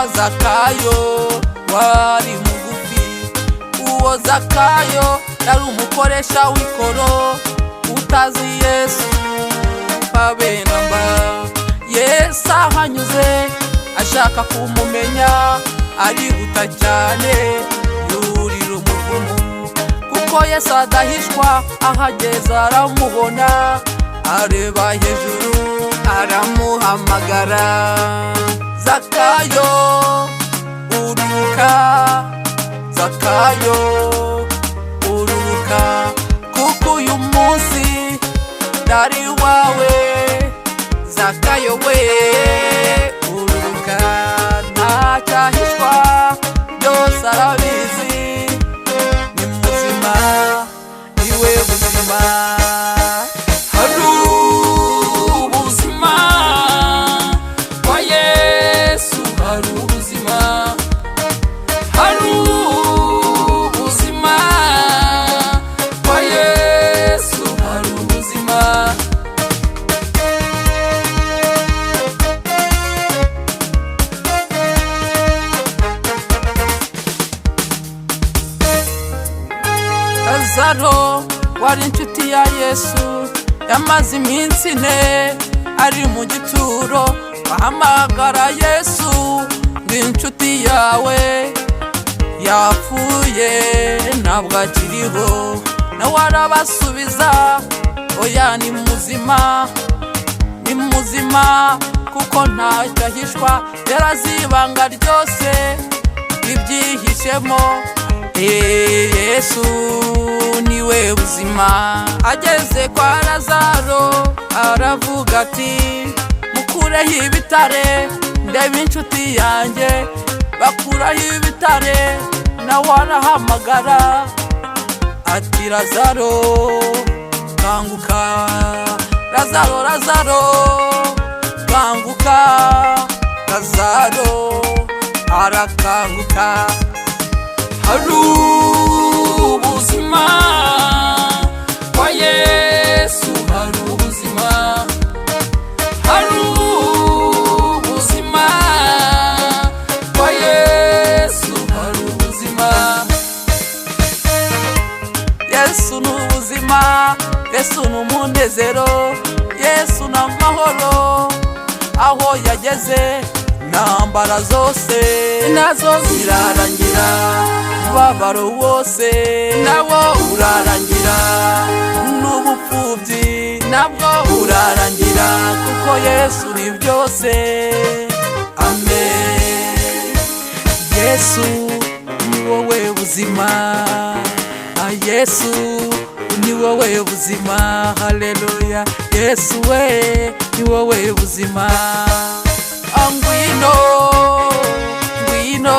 yitwa Zakayo wari mugufi. Uwo Zakayo yari umukoresha w'ikoro utazi Yesu habe namba. Yesu ahanyuze ashaka kumumenya, arihuta cyane yurira umuvumu, kuko Yesu adahishwa. Ahageze aramubona, areba hejuru aramuhamagara, Zakayo ururuka, Zakayo ururuka, kuko uyu munsi ndari wawe. Zakayo we ururuka, ntacyahishwa byose arabizi, ni muzima niwe buzima. Hari ubuzima kwa Yesu, hari ubuzima, hari ubuzima kwa Yesu, hari ubuzima. Lazaro wari inshuti ya Yesu, yamaze iminsi 4 ari mu gituro. Bahamagara Yesu ngo inshuti yawe yapfuye ntabwo akiriho. Nawe arabasubiza, oya ni muzima, ni muzima, kuko ntacyahishwa. Yarazibanga ryose ibyihishemo, Yesu niwe buzima. Ageze kwa Lazaro aravuga ati, mukureho ibitare ndebe inshuti yanjye. Bakuraho ibitare, nawe arahamagara ati, Lazaro kanguka, Lazaro, Lazaro kanguka. Lazaro arakanguka. Hari ubuzima kwa Yesu, hari ubuzima, hari ubuzima kwa Yesu, hari ubuzima. Yesu ni ubuzima, Yesu ni umunezero, Yesu ni amahoro. Aho yageze intambara zose nazo zirarangira, umubabaro wose nawo urarangira, n'ubupfubyi nabwo urarangira, kuko Yesu ni byose. Amen. Yesu ni wowe buzima, Yesu ni wowe buzima. Haleluya. Yesu we ni wowe buzima. Ngwino, ngwino